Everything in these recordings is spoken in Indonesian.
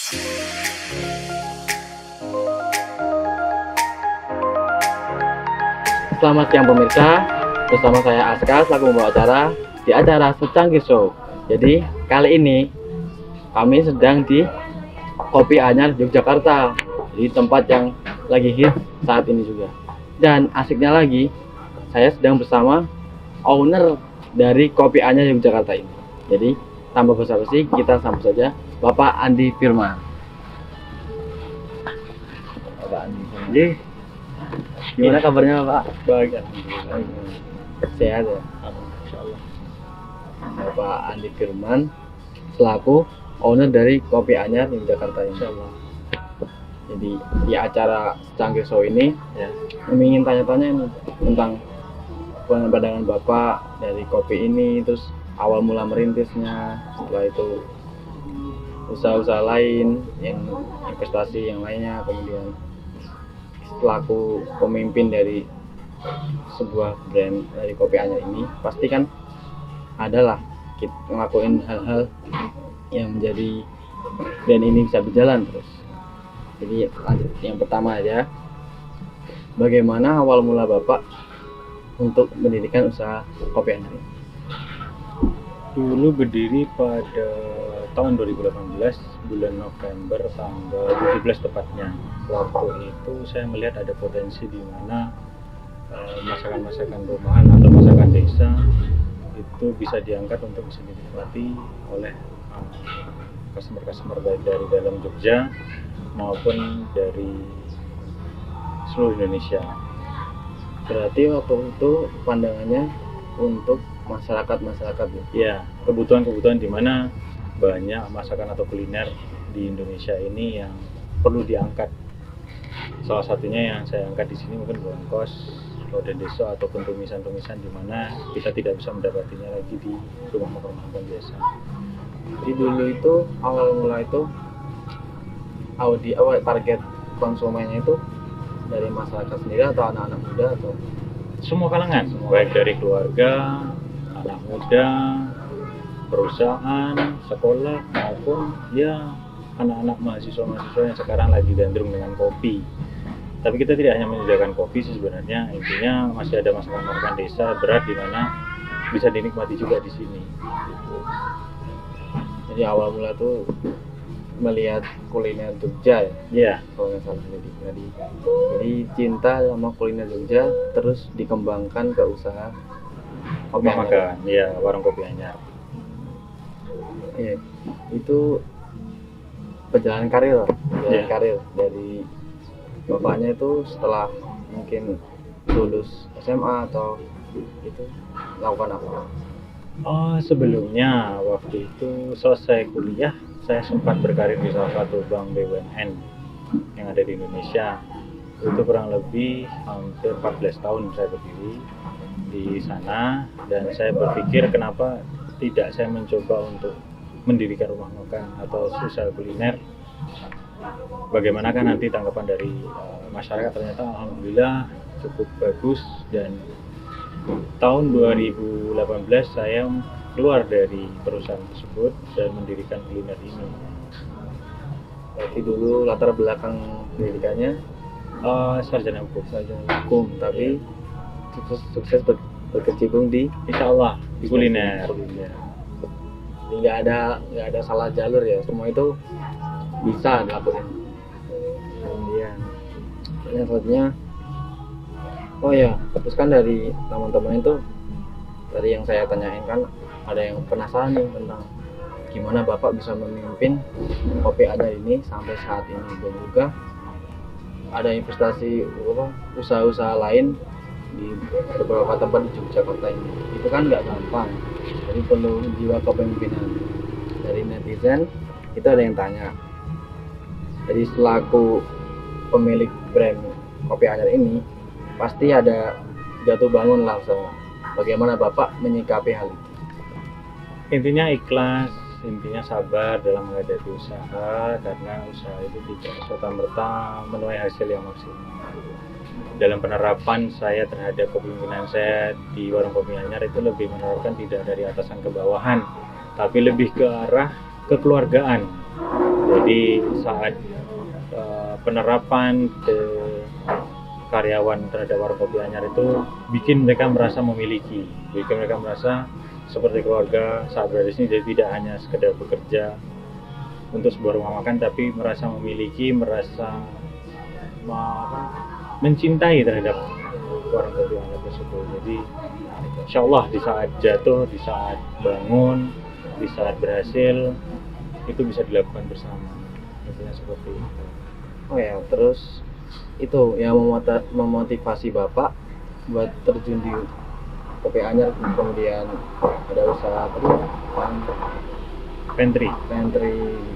Selamat siang pemirsa, bersama saya Aska selaku membawa acara di acara Secangkir Show. Jadi kali ini kami sedang di Kopi Anyar Yogyakarta, di tempat yang lagi hit saat ini juga. Dan asiknya lagi, saya sedang bersama owner dari Kopi Anyar Yogyakarta ini. Jadi tanpa basa-basi kita sambut saja Bapak Andi Firman. Bapak Andi Firman. Gimana kabarnya Pak? Baik, Sehat ya? insyaallah. Bapak Andi Firman selaku owner dari Kopi Anyar di Jakarta ini. Insyaallah. Jadi di acara Secangkir Show ini Ya. kami ingin tanya-tanya ini tentang pandangan Bapak dari kopi ini, terus awal mula merintisnya, setelah itu usaha-usaha lain, yang investasi yang lainnya, kemudian selaku pemimpin dari sebuah brand dari Kopi Anyar ini, pasti kan adalah kita ngelakuin hal-hal yang menjadi brand ini bisa berjalan terus. Jadi lanjut yang pertama aja, bagaimana awal mula Bapak untuk mendirikan usaha Kopi Anyar ini? Dulu berdiri pada tahun 2018 bulan November tanggal 17 tepatnya. Waktu itu saya melihat ada potensi di mana masakan-masakan rumahan atau masakan desa itu bisa diangkat untuk bisa dinikmati oleh customer-customer baik dari dalam Jogja maupun dari seluruh Indonesia. Berarti waktu itu pandangannya untuk masyarakat ya? Ya, kebutuhan-kebutuhan di mana banyak masakan atau kuliner di Indonesia ini yang perlu diangkat. Salah satunya yang saya angkat di sini mungkin bongkos, lodeh deso ataupun tumisan-tumisan di mana kita tidak bisa mendapatinya lagi di rumah makan biasa. Jadi dulu itu awal mula itu awal target konsumennya itu dari masyarakat sendiri atau anak-anak muda atau Semua kalangan, baik dari keluarga, anak muda, perusahaan, sekolah maupun ya anak-anak mahasiswa-mahasiswa yang sekarang lagi gandrung dengan kopi. Tapi kita tidak hanya menyediakan kopi sih sebenarnya, intinya masih ada masakan-masakan desa berat di mana bisa dinikmati juga di sini. Gitu. jadi awal mula tuh melihat kuliner Jogja ya, Ya, kalau nggak salah jadi cinta sama kuliner Jogja terus dikembangkan ke usaha Kopi rumah Anyar. makan, ya warung kopi Anyar. Iya, itu perjalanan karir Iya. dari bapaknya itu setelah mungkin lulus SMA atau itu lakukan apa? Oh, sebelumnya waktu itu selesai kuliah, saya sempat berkarir di salah satu bank BUMN yang ada di Indonesia. Itu kurang lebih hampir 14 tahun saya berdiri di sana dan saya berpikir kenapa tidak saya mencoba untuk mendirikan rumah makan atau usaha kuliner. Bagaimana kan nanti tanggapan dari masyarakat, ternyata alhamdulillah cukup bagus dan tahun 2018 saya keluar dari perusahaan tersebut dan mendirikan kuliner ini. Berarti dulu latar belakang pendidikannya Sarjana hukum. hukum, tapi sukses berkecimpung di Insya Allah di kuliner. Jadi nggak ada salah jalur ya, semua itu bisa dilakukan. Kemudian yang selanjutnya, oh ya, terus kan dari teman-teman itu dari yang saya tanyain kan ada yang penasaran nih tentang gimana Bapak bisa memimpin Kopi Anyar ini sampai saat ini, dan juga ada investasi usaha-usaha lain di beberapa tempat di Yogyakarta ini. Itu kan nggak gampang, jadi perlu jiwa kepemimpinan. Dari netizen itu ada yang tanya, jadi selaku pemilik brand Kopi Anyar ini pasti ada jatuh bangun lah usaha. Bagaimana Bapak menyikapi hal itu? Intinya ikhlas, intinya sabar dalam menghadapi usaha, karena usaha itu tidak serta-merta menuai hasil yang maksimal. Dalam penerapan saya terhadap kepemimpinan saya di warung kopi Anyar itu lebih menerapkan tidak dari atasan ke bawahan, tapi lebih ke arah kekeluargaan. Jadi saat penerapan karyawan terhadap warung kopi anyar itu bikin mereka merasa memiliki, bikin mereka merasa seperti keluarga saat berada di sini. Jadi tidak hanya sekedar bekerja untuk sebuah rumah makan, tapi merasa memiliki, merasa mencintai terhadap warung kopi anyar tersebut. Jadi insya Allah di saat jatuh, di saat bangun, di saat berhasil, itu bisa dilakukan bersama. Intinya seperti itu. Oh ya, terus itu yang memotivasi Bapak buat terjun di kopi anyar, kemudian ada usaha apa tuh? Pantry.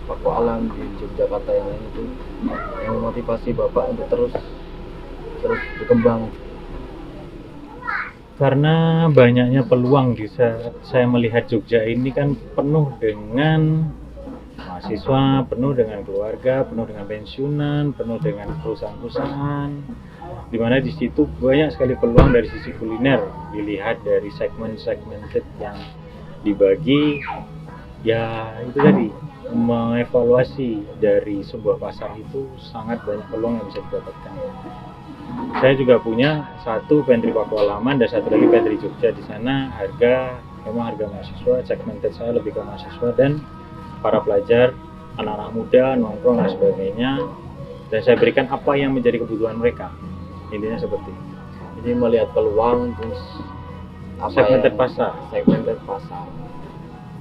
Paku Alam di Yogyakarta yang lain itu, yang memotivasi Bapak untuk terus berkembang. Karena banyaknya peluang di saat saya melihat Jogja ini kan penuh dengan mahasiswa, penuh dengan keluarga, penuh dengan pensiunan, penuh dengan perusahaan-perusahaan, di mana di situ banyak sekali peluang dari sisi kuliner. Dilihat dari segmen-segmented yang dibagi, ya itu tadi, mengevaluasi dari sebuah pasar itu sangat banyak peluang yang bisa didapatkan. Saya juga punya satu pantry Paku Alaman dan satu lagi pantry Jogja. Di sana memang harga mahasiswa, segmented saya lebih ke mahasiswa dan para pelajar, anak-anak muda, nongkrong dan sebagainya, dan saya berikan apa yang menjadi kebutuhan mereka. Intinya seperti itu. Jadi melihat peluang, terus Segmented pasar.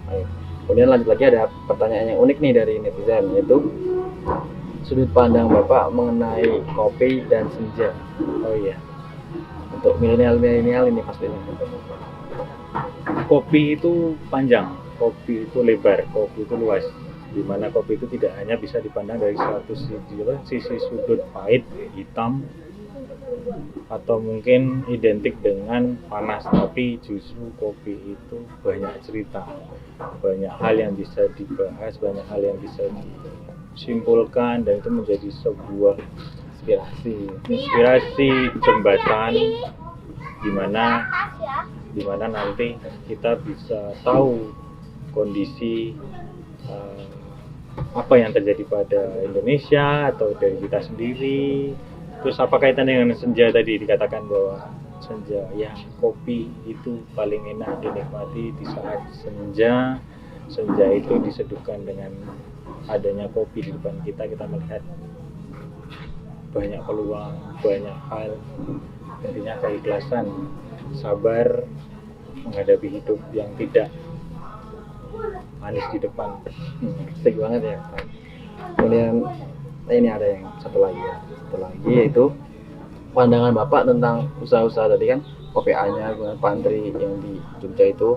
Baik. Kemudian lanjut lagi, ada pertanyaan yang unik nih dari netizen, yaitu sudut pandang Bapak mengenai kopi dan senja. Oh iya, Untuk milenial ini pastinya. kopi itu panjang, kopi itu lebar, kopi itu luas. Di mana kopi itu tidak hanya bisa dipandang dari sisi sudut pahit, hitam, atau mungkin identik dengan panas, tapi justru kopi itu banyak cerita, banyak hal yang bisa dibahas, banyak hal yang bisa disimpulkan, dan itu menjadi sebuah inspirasi jembatan di mana nanti kita bisa tahu kondisi apa yang terjadi pada Indonesia atau dari kita sendiri. Terus apa kaitannya dengan senja tadi, dikatakan bahwa senja, ya kopi itu paling enak dinikmati di saat senja. Senja itu diseduhkan dengan adanya kopi di depan kita melihat banyak peluang, banyak hal, intinya keikhlasan, sabar menghadapi hidup yang tidak manis di depan. Asik banget ya. Kemudian ini ada yang satu lagi yaitu pandangan Bapak tentang usaha-usaha tadi kan, kopi anyar dengan pantry yang di Jogja itu.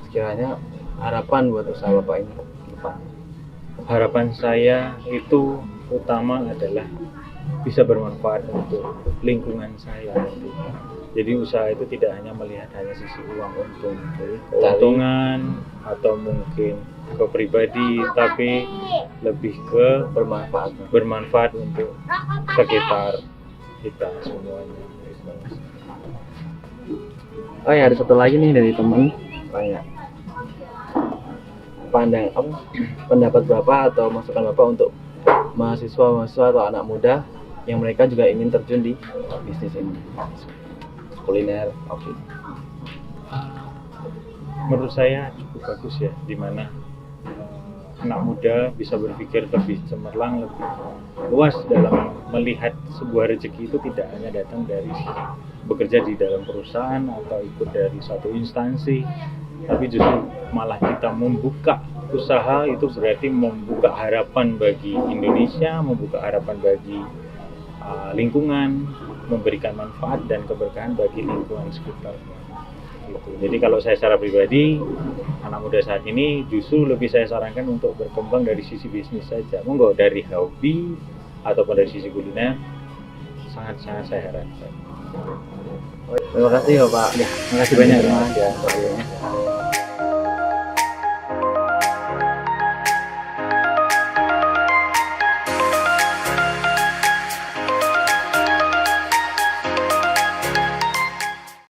Sekiranya harapan buat usaha Bapak ini ke depan. Harapan saya itu utama adalah bisa bermanfaat untuk lingkungan saya nanti. Jadi usaha itu tidak hanya melihat sisi uang, keuntungan atau mungkin ke pribadi, tapi lebih ke bermanfaat untuk sekitar kita semuanya. Oh ya, ada satu lagi nih dari teman tanya, pendapat Bapak atau masukan Bapak untuk mahasiswa atau anak muda yang mereka juga ingin terjun di bisnis ini, kuliner kopi. Menurut saya cukup bagus ya, dimana anak muda bisa berpikir lebih cemerlang, lebih luas dalam melihat sebuah rezeki itu tidak hanya datang dari bekerja di dalam perusahaan atau ikut dari satu instansi, tapi justru malah kita membuka usaha itu berarti membuka harapan bagi Indonesia, membuka harapan bagi lingkungan, memberikan manfaat dan keberkahan bagi lingkungan sekitar. Gitu. Jadi kalau saya secara pribadi, anak muda saat ini justru lebih saya sarankan untuk berkembang dari sisi bisnis saja. Monggo dari hobi ataupun dari sisi kuliner, sangat-sangat saya harapkan. Terima kasih Bapak. Terima kasih banyak. Ya.